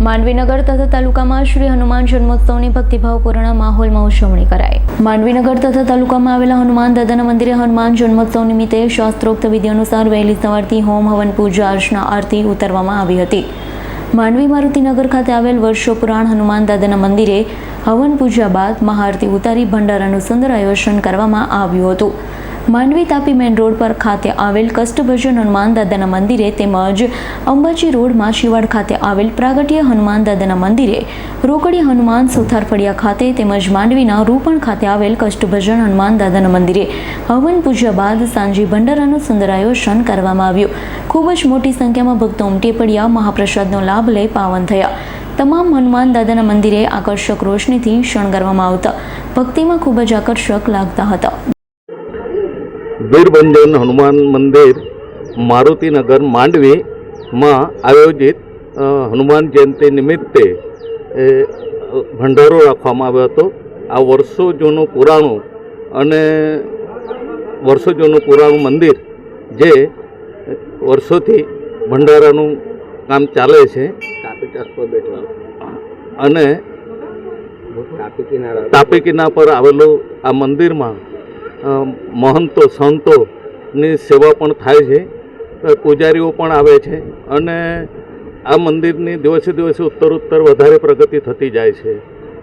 માંડવીનગર તથા તાલુકામાં શ્રી હનુમાન જન્મોત્સવની ભક્તિભાવપૂર્ણ માહોલમાં ઉજવણી કરાઈ। માંડવીનગર તથા તાલુકામાં આવેલા હનુમાન દાદાના મંદિરે હનુમાન જન્મોત્સવ નિમિત્તે શાસ્ત્રોક્ત વિધિ અનુસાર વહેલી સવારથી હોમ હવન પૂજા અર્ચના આરતી ઉતારવામાં આવી હતી। માંડવી મારુતિનગર ખાતે આવેલ વર્ષો પુરાણ હનુમાન દાદાના મંદિરે હવન પૂજા બાદ મહાઆરતી ઉતારી ભંડારાનું સુંદર આયોજન કરવામાં આવ્યું હતું। માંડવી તાપી મેન રોડ પર ખાતે આવેલ કષ્ટભજન હનુમાન દાદાના મંદિરે તેમજ અંબાજી રોડ માછીવાડ ખાતે આવેલ પ્રાગટ્ય હનુમાન દાદાના મંદિરે, રોકડી હનુમાન સુથાર ફળિયા ખાતે તેમજ માંડવીના રૂપણ ખાતે આવેલ કષ્ટભજન હનુમાન દાદાના મંદિરે હવન પૂજા બાદ સાંજે ભંડારાનું સુંદર આયોજન કરવામાં આવ્યું। ખૂબ જ મોટી સંખ્યામાં ભક્તો ઉમટી પડ્યા, મહાપ્રસાદનો લાભ લઈ પાવન થયા। તમામ હનુમાન દાદાના મંદિરે આકર્ષક રોશનીથી શણગારવામાં આવતા ભક્તિમાં ખૂબ જ આકર્ષક લાગતા હતા। વીરભંજન હનુમાન મંદિર મારુતિનગર માંડવી માં આયોજિત હનુમાન જયંતિ નિમિત્તે ભંડારો રાખવામાં આવ્યો હતો। આ વર્ષો જૂનું પુરાણું મંદિર જે વર્ષોથી ભંડારાનું કામ ચાલે છે અને તાપી કિનારા પર આવેલું આ મંદિરમાં મહંતો સંતોની સેવા પણ થાય છે, પૂજારીઓ પણ આવે છે અને આ મંદિરની દિવસે દિવસે ઉત્તરોત્તર વધારે પ્રગતિ થતી જાય છે।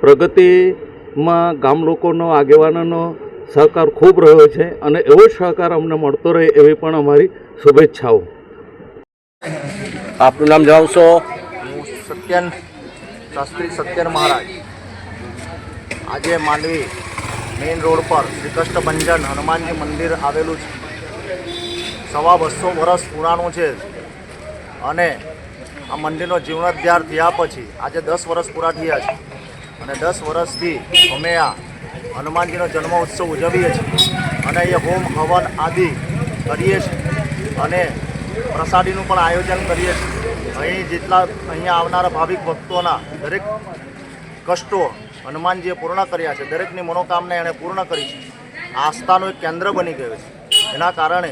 પ્રગતિમાં ગામ લોકોનો, આગેવાનોનો સહકાર ખૂબ રહ્યો છે અને એવો સહકાર અમને મળતો રહે એવી પણ અમારી શુભેચ્છાઓ। આપનું નામ જણાવશો? સત્યન શાસ્ત્રી સત્યન મહારાજ। આજે માંડવી મેઇન રોડ પર શ્રી કષ્ટભંજન હનુમાનજી મંદિર આવેલું છે। 250 વર્ષ પુરાણું છે અને આ મંદિરનો જીર્ણોદ્ધાર થયા પછી આજે 10 વર્ષ પૂરા થયા છે અને 10 વર્ષથી અમે આ હનુમાનજીનો જન્મ ઉત્સવ ઉજવીએ છીએ અને અહીંયા હોમ હવન આદિ કરીએ છીએ અને પ્રસાદીનું પણ આયોજન કરીએ છીએ। અહીંયા આવનારા ભાવિક ભક્તોના દરેક કષ્ટો હનુમાનજીએ પૂર્ણ કર્યા છે, દરેકની મનોકામના એણે પૂર્ણ કરી છે। આસ્થાનું એક કેન્દ્ર બની ગયું છે। એના કારણે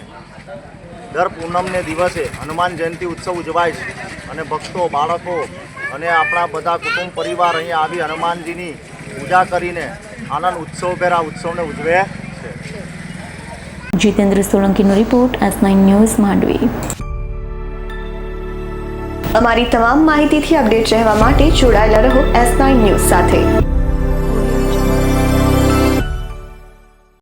દર પૂનમને દિવસે હનુમાન જયંતિ ઉત્સવ ઉજવાય છે અને ભક્તો, બાળકો અને આપણા બધા કુટુંબ પરિવાર અહીંયા આવી હનુમાનજીની પૂજા કરીને આનંદ ઉત્સવભેર આ ઉત્સવને ઉજવે છે। જીતેન્દ્ર સોલંકીનો રિપોર્ટ, S9 ન્યૂઝ માંડવી। અમારી તમામ માહિતીથી અપડેટ રહેવા માટે જોડાયેલા રહો S9 ન્યૂઝ સાથે।